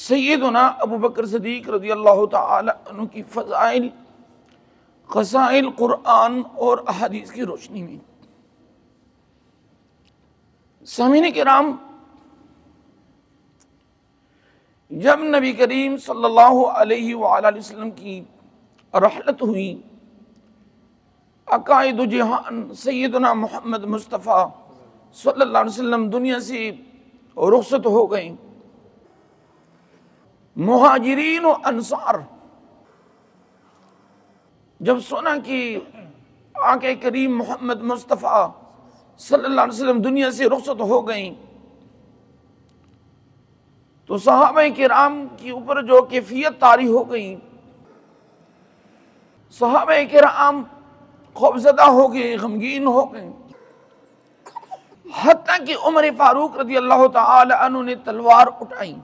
سیدنا ابو بکر صدیق رضی اللہ تعالی عنہ کی فضائل قصائل قرآن اور احادیث کی روشنی میں۔ سامعین کرام، جب نبی کریم صلی اللہ علیہ وآلہ وسلم کی رحلت ہوئی، عقائد جہان سیدنا محمد مصطفیٰ صلی اللہ علیہ وسلم دنیا سے رخصت ہو گئے، مہاجرین و انصار جب سنا کہ آقا کریم محمد مصطفیٰ صلی اللہ علیہ وسلم دنیا سے رخصت ہو گئیں، تو صحابہ کرام کے اوپر جو کیفیت طاری ہو گئی، صحابہ کرام خوفزدہ ہو گئے، غمگین ہو گئے، حتیٰ کہ عمر فاروق رضی اللہ تعالی عنہ نے تلوار اٹھائی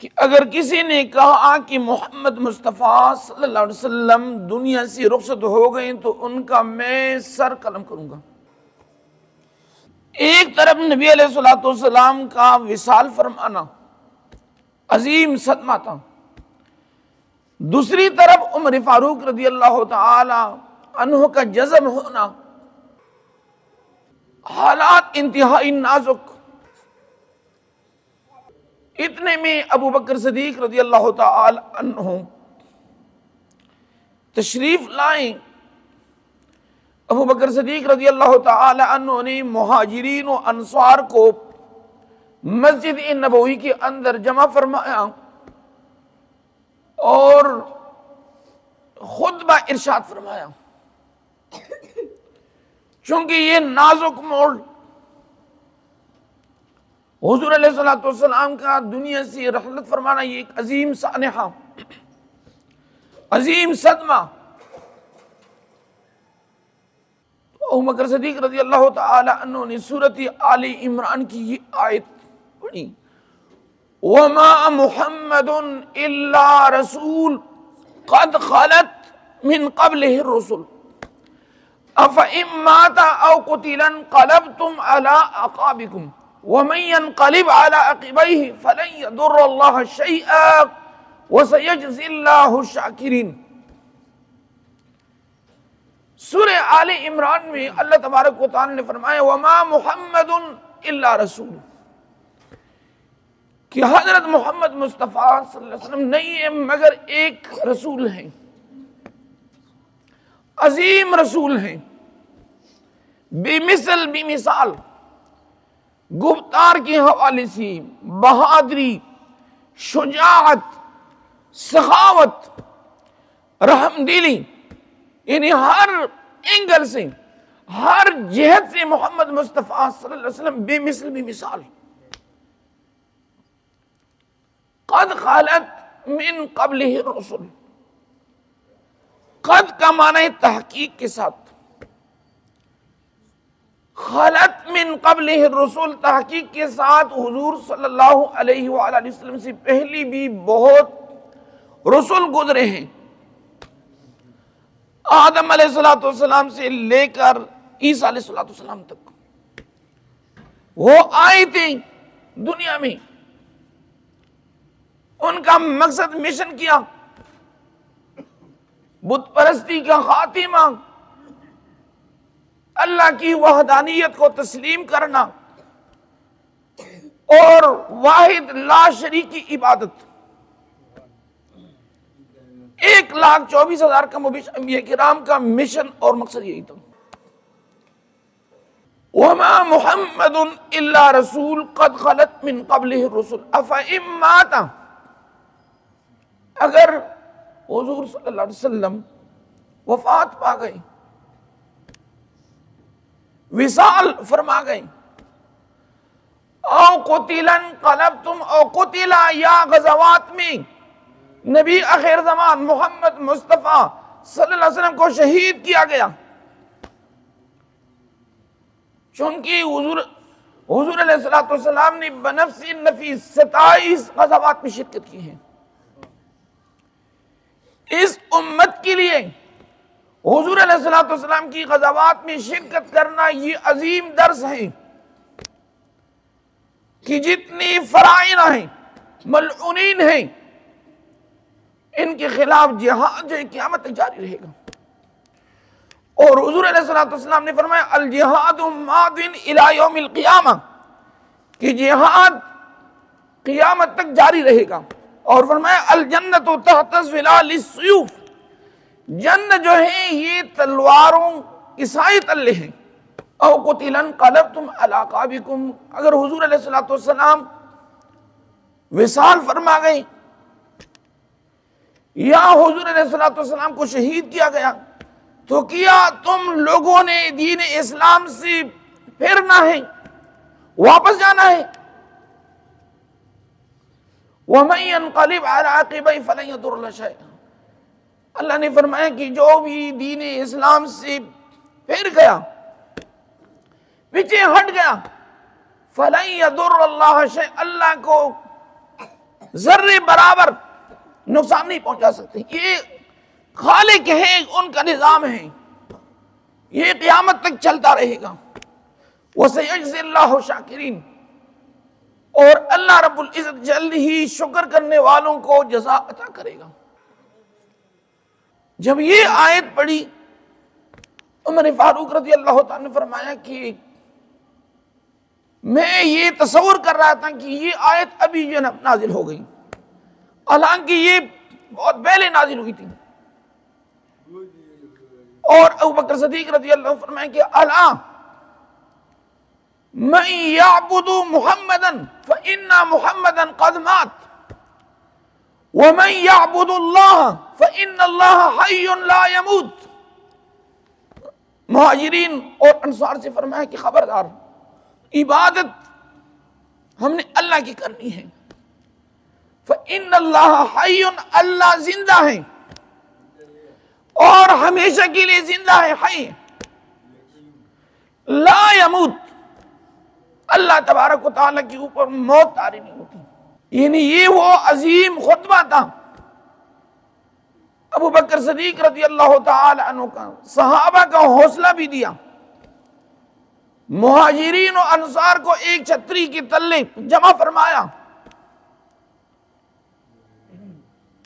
کہ اگر کسی نے کہا کہ محمد مصطفیٰ صلی اللہ علیہ وسلم دنیا سے رخصت ہو گئے تو ان کا میں سر قلم کروں گا۔ ایک طرف نبی علیہ السلام کا وصال فرمانا عظیم صدمہ تھا، دوسری طرف عمر فاروق رضی اللہ تعالی عنہ کا جذب ہونا، حالات انتہائی نازک۔ اتنے میں ابو بکر صدیق رضی اللہ تعالی عنہ تشریف لائیں۔ ابو بکر صدیق رضی اللہ تعالی عنہ نے مہاجرین و انصار کو مسجد نبوی کے اندر جمع فرمایا اور خطبہ ارشاد فرمایا۔ چونکہ یہ نازک موڑ حضور علیہ السلام کا دنیا سے رحلت فرمانا، یہ ایک عظیم سانحہ، عظیم صدمہ۔ ابو بکر صدیق رضی اللہ تعالی عنہ نے سورۃ آل عمران کی یہ آیت پڑھی، وَمَا مُحَمَّدٌ إِلَّا رَسُولٌ قَدْ خَلَتْ مِنْ قَبْلِهِ الرُّسُلُ أَفَإِن مَّاتَ أَوْ قُتِلَ انقَلَبْتُمْ عَلَىٰ أَعْقَابِكُمْ وَمَن يَنقَلِبْ عَلَىٰ عَقِبَيْهِ فَلَن يَضُرَّ اللَّهَ شَيْئًا وَسَيَجْزِي اللَّهُ الشَّاكِرِينَ۔ سورہ آل عمران میں اللہ تبارک و تعالی نے فرمایا وَمَا مُحَمَّدٌ إِلَّا رَسُولٌ، کہ حضرت محمد مصطفیٰ صلی اللہ علیہ وسلم نہیں ہے مگر ایک رسول ہیں، عظیم رسول ہیں، بمثل بمثال، گفتار کے حوالے سے بہادری، شجاعت، سخاوت، رحم دلی، یعنی ہر اینگل سے، ہر جہت سے محمد مصطفیٰ صلی اللہ علیہ وسلم بے مثل بمثال۔ قد خلت من قبلہ الرسل، قد کا معنی ہے تحقیق کے ساتھ، خلت من قبلہ الرسل تحقیق کے ساتھ حضور صلی اللہ علیہ وآلہ وسلم سے پہلی بھی بہت رسول گزرے ہیں، آدم علیہ السلام سے لے کر عیسیٰ علیہ السلام تک وہ آئے تھے دنیا میں، ان کا مقصد مشن کیا، بت پرستی کا خاتمہ، اللہ کی وحدانیت کو تسلیم کرنا اور واحد لا شریک کی عبادت۔ 1,24,000 کا انبیاء کرام کا مشن اور مقصد یہی تھا۔ وَمَا مُحَمَّدٌ إِلَّا رَسُولٌ قَدْ خَلَتْ مِنْ قَبْلِهِ الرُّسُلُ أَفَإِن مَّاتَ، اگر حضور صلی اللہ علیہ وسلم وفات پا گئے، وصال فرما گئے، او قتل انقلبتم، او قتل یا غزوات میں نبی آخر زمان محمد مصطفیٰ صلی اللہ علیہ وسلم کو شہید کیا گیا، چونکہ حضور علیہ السلام نے بنفس نفیس 27 غزوات میں شرکت کی ہے۔ اس امت کے لیے حضور علیہ السلام کی غزوات میں شرکت کرنا یہ عظیم درس ہے کہ جتنی فرائض ہیں ملعونین ہیں، ان کے خلاف جہاد جو ہے قیامت تک جاری رہے گا۔ اور حضور علیہ الصلوۃ والسلام نے فرمایا الجہاد ماض الی یوم القیامہ، کہ جہاد قیامت تک جاری رہے گا۔ اور فرمایا الجنت تحت ظلال السیوف، جنت جو ہے یہ تلواروں کی سائے تلے ہیں۔ او قتل انقلبتم علی اعقابکم، اگر حضور علیہ الصلوۃ والسلام وصال فرما گئے یا حضور علیہ الصلوۃ والسلام کو شہید کیا گیا، تو کیا تم لوگوں نے دین اسلام سے پھرنا ہے، واپس جانا ہے؟ وَمَن يَنْقَلِبْ عَلَىٰ عَقِبَيْهِ فَلَن يَضُرَّ اللَّهَ شَيْئًا، اللہ نے فرمایا کہ جو بھی دین اسلام سے پھر گیا، پیچھے ہٹ گیا، فَلَن يَضُرَّ اللَّهَ شَيْئًا، اللہ کو ذرے برابر نقصان نہیں پہنچا سکتے۔ یہ خالق ہے، ان کا نظام ہے، یہ قیامت تک چلتا رہے گا۔ وَسَيَجْزِي اللَّهُ الشَّاكِرِينَ، اور اللہ رب العزت جلد ہی شکر کرنے والوں کو جزا عطا کرے گا۔ جب یہ آیت پڑھی، عمر فاروق رضی اللہ تعالیٰ نے فرمایا کہ میں یہ تصور کر رہا تھا کہ یہ آیت ابھی جو نازل ہو گئی، حالانکہ یہ بہت پہلے نازل ہوئی تھی۔ اور ابو بکر صدیق رضی اللہ عنہ فرمائے کہ الا من یعبد محمدا فإن محمدا قد مات ومن یعبد اللہ فإن اللہ حی لا يموت۔ مہاجرین اور انصار سے فرمایا کہ خبردار، عبادت ہم نے اللہ کی کرنی ہے، فإن اللہ حی، اللہ زندہ ہے اور ہمیشہ کے لیے زندہ ہے، حی لا يموت، اللہ تبارک و تعالیٰ کے اوپر موت طاری نہیں ہوتی۔ یعنی یہ وہ عظیم خطبہ تھا ابو بکر صدیق رضی اللہ تعالی عنہ کا، صحابہ کا حوصلہ بھی دیا، مہاجرین و انصار کو ایک چھتری کے تلے جمع فرمایا،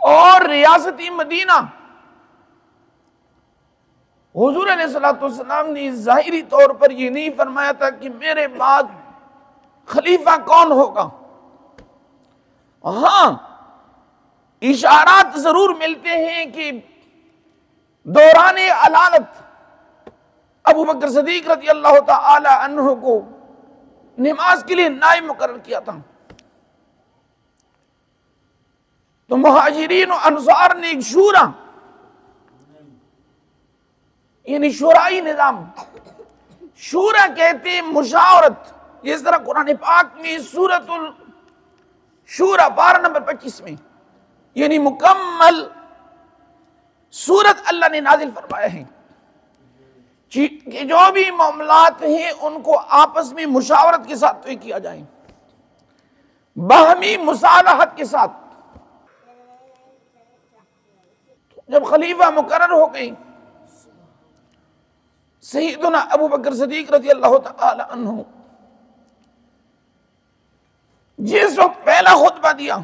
اور ریاست مدینہ حضور علیہ الصلوۃ والسلام نے ظاہری طور پر یہ نہیں فرمایا تھا کہ میرے بعد خلیفہ کون ہوگا، ہاں اشارات ضرور ملتے ہیں کہ دوران علالت ابو بکر صدیق رضی اللہ تعالی عنہ کو نماز کے لیے نائب مقرر کیا تھا، تو مہاجرین و انصار نے ایک شورا، یعنی شورائی نظام، شورا کہتے ہیں مشاورت، جس طرح قرآن پاک میں سورۃ الشورى پارہ نمبر 25 میں، یعنی مکمل سورت اللہ نے نازل فرمایا ہے کہ جو بھی معاملات ہیں ان کو آپس میں مشاورت کے ساتھ طے کیا جائے، باہمی مصالحت کے ساتھ۔ جب خلیفہ مقرر ہو گئی، سیدنا ابو بکر صدیق رضی اللہ تعالی عنہ جس وقت پہلا خطبہ دیا،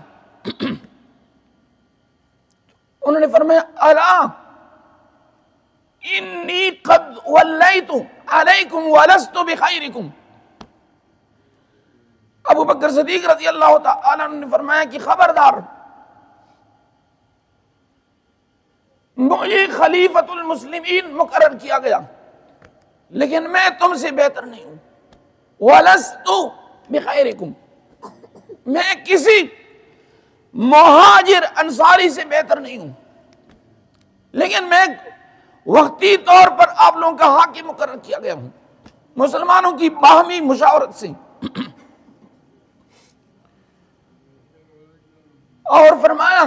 انہوں نے فرمایا الا انی قد ولیت علیکم ولست بخیرکم۔ ابو بکر صدیق رضی اللہ تعالی عنہ نے فرمایا کہ خبردار، مجھے خلیفۃ المسلمین مقرر کیا گیا، لیکن میں تم سے بہتر نہیں ہوں، ولست بخیرکم، میں کسی مہاجر انصاری سے بہتر نہیں ہوں، لیکن میں وقتی طور پر آپ لوگوں کا حاکم مقرر کیا گیا ہوں، مسلمانوں کی باہمی مشاورت سے۔ اور فرمایا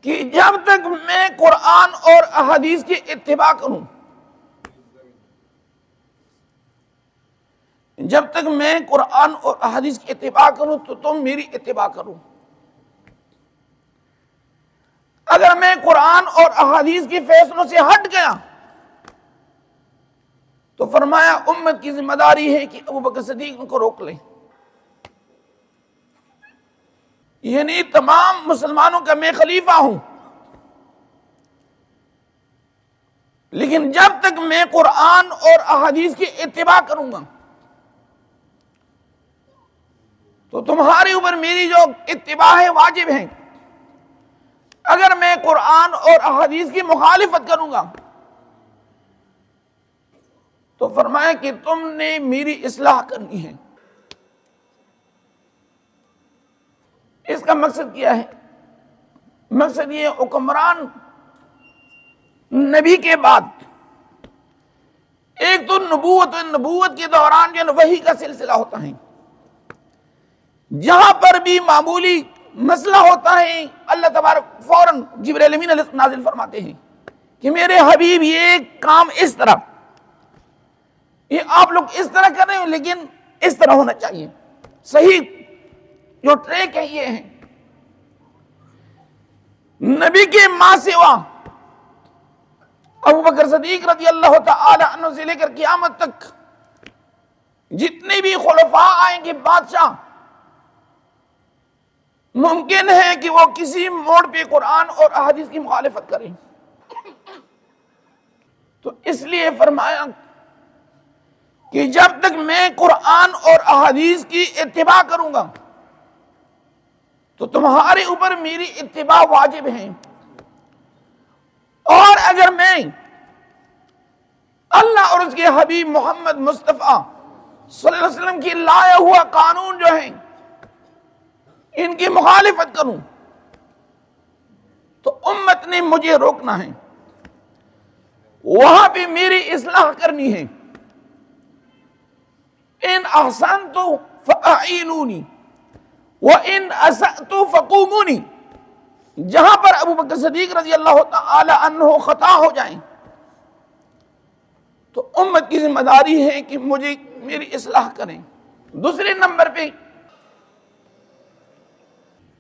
کہ جب تک میں قرآن اور احادیث کی اتباع کروں، جب تک میں قرآن اور احادیث کی اتباع کروں تو تم میری اتباع کرو، اگر میں قرآن اور احادیث کے فیصلوں سے ہٹ گیا تو فرمایا امت کی ذمہ داری ہے کہ ابو بکر صدیق ان کو روک لیں، یعنی تمام مسلمانوں کا میں خلیفہ ہوں، لیکن جب تک میں قرآن اور احادیث کی اتباع کروں گا تو تمہارے اوپر میری جو اتباع ہے واجب ہے۔ اگر میں قرآن اور احادیث کی مخالفت کروں گا تو فرمایا کہ تم نے میری اصلاح کرنی ہے۔ اس کا مقصد کیا ہے؟ مقصد یہ حکمران نبی کے بعد ایک تو نبوت کے دوران جو وحی کا سلسلہ ہوتا ہے، جہاں پر بھی معمولی مسئلہ ہوتا ہے اللہ تبارک فوراً جبرائیل امین علیہ السلام نازل فرماتے ہیں کہ میرے حبیب یہ کام اس طرح، یہ آپ لوگ اس طرح کر رہے ہیں لیکن اس طرح ہونا چاہیے، صحیح جو ٹریک ہے یہ ہے۔ نبی کے ماں سوا ابو بکر صدیق رضی اللہ تعالی عنہ سے لے کر قیامت تک جتنے بھی خلفاء آئیں گے بادشاہ، ممکن ہے کہ وہ کسی موڑ پہ قرآن اور احادیث کی مخالفت کریں۔ تو اس لیے فرمایا کہ جب تک میں قرآن اور احادیث کی اتباع کروں گا تو تمہارے اوپر میری اتباع واجب ہے، اور اگر میں اللہ اور اس کے حبیب محمد مصطفیٰ صلی اللہ علیہ وسلم کی لایا ہوا قانون جو ہے ان کی مخالفت کروں تو امت نے مجھے روکنا ہے، وہاں پہ میری اصلاح کرنی ہے۔ ان احسنت فاعینونی وان اسأت فقومونی، جہاں پر ابو بکر صدیق رضی اللہ تعالی عنہ خطا ہو جائیں تو امت کی ذمہ داری ہے کہ مجھے میری اصلاح کریں۔ دوسرے نمبر پہ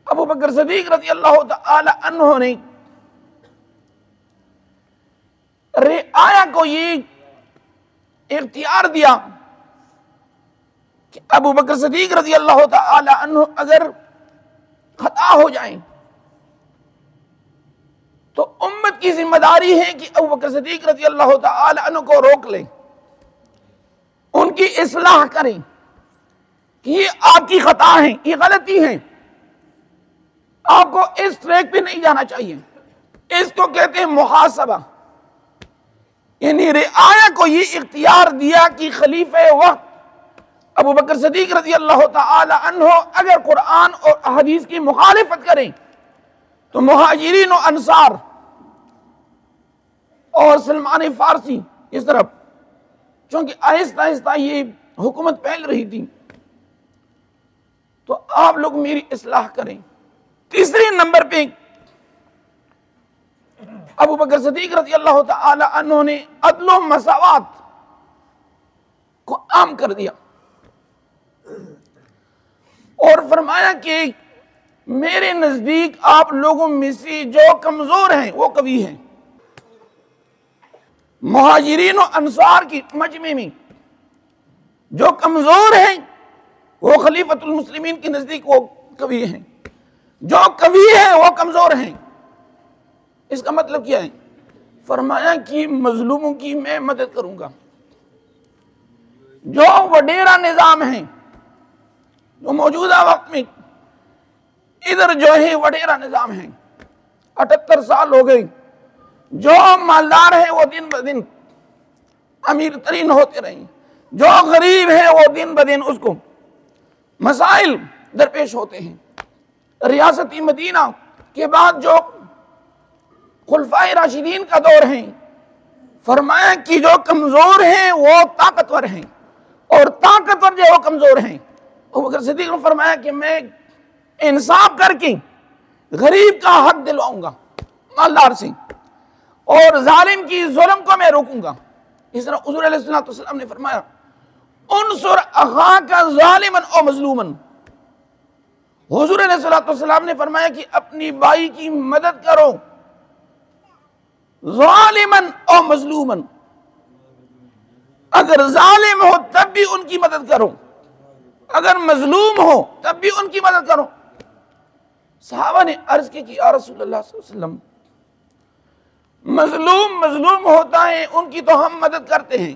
ابو بکر صدیق رضی اللہ تعالی عنہ نے رعایا کو یہ اختیار دیا کہ ابو بکر صدیق رضی اللہ تعالی عنہ اگر خطا ہو جائیں تو امت کی ذمہ داری ہے کہ ابو بکر صدیق رضی اللہ تعالی عنہ کو روک لیں، ان کی اصلاح کریں کہ یہ آپ کی خطا ہے، یہ غلطی ہے، آپ کو اس ٹریک پہ نہیں جانا چاہیے۔ اس کو کہتے ہیں محاسبہ، یعنی رعایا کو یہ اختیار دیا کہ خلیفہ وقت ابو بکر صدیق رضی اللہ تعالی عنہ اگر قرآن اور احادیث کی مخالفت کریں تو مہاجرین و انصار اور سلمان فارسی اس طرف، چونکہ آہستہ آہستہ یہ حکومت پھیل رہی تھی، تو آپ لوگ میری اصلاح کریں۔ تیسرے نمبر پہ ابو بکر صدیق رضی اللہ تعالی عنہ نے عدل و مساوات کو عام کر دیا اور فرمایا کہ میرے نزدیک آپ لوگوں میں سے جو کمزور ہیں وہ قوی ہیں۔ مہاجرین و انصار کی مجمع میں جو کمزور ہیں وہ خلیفۃ المسلمین کے نزدیک وہ قوی ہیں، جو قوی ہیں وہ کمزور ہیں۔ اس کا مطلب کیا ہے؟ فرمایا کہ مظلوموں کی میں مدد کروں گا۔ جو وڈیرا نظام ہے جو موجودہ وقت میں ادھر جو ہے وڈیرا نظام ہے، 78 سال ہو گئے، جو مالدار ہے وہ دن بدن امیر ترین ہوتے رہیں، جو غریب ہے وہ دن بدن اس کو مسائل درپیش ہوتے ہیں۔ ریاست مدینہ کے بعد جو خلفائے راشدین کا دور ہے، فرمایا کہ جو کمزور ہیں وہ طاقتور ہیں اور طاقتور جو وہ کمزور ہیں۔ ابو بکر صدیق نے فرمایا کہ میں انصاف کر کے غریب کا حق دلواؤں گا مالدار سے، اور ظالم کی ظلم کو میں روکوں گا۔ اس طرح حضور علیہ السلام نے فرمایا انصر اخاک ظالما او مظلوما۔ حضور علیہ السلام نے فرمایا کہ اپنی بھائی کی مدد کرو ظالما او مظلوما، اگر ظالم ہو تب بھی ان کی مدد کرو، اگر مظلوم ہو تب بھی ان کی مدد کرو۔ صحابہ نے عرض کی کہ یا رسول اللہ صلی اللہ علیہ وسلم، مظلوم ہوتا ہے ان کی تو ہم مدد کرتے ہیں،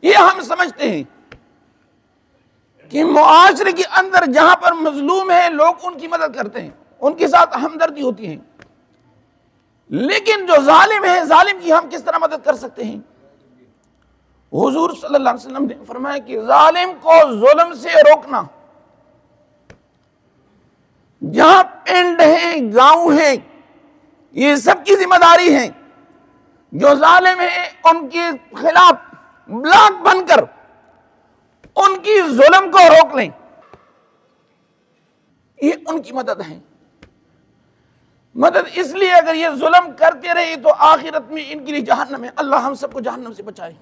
یہ ہم سمجھتے ہیں کہ معاشرے کے اندر جہاں پر مظلوم ہے لوگ ان کی مدد کرتے ہیں، ان کے ساتھ ہمدردی ہوتی ہے، لیکن جو ظالم ہے ظالم کی ہم کس طرح مدد کر سکتے ہیں؟ حضور صلی اللہ علیہ وسلم نے فرمایا کہ ظالم کو ظلم سے روکنا، جہاں پنڈ ہیں گاؤں ہیں یہ سب کی ذمہ داری ہے، جو ظالم ہے ان کے خلاف بلاک بن کر ان کی ظلم کو روک لیں، یہ ان کی مدد ہے۔ مدد اس لیے اگر یہ ظلم کرتے رہے تو آخرت میں ان کے لیے جہنم ہے، اللہ ہم سب کو جہنم سے بچائے۔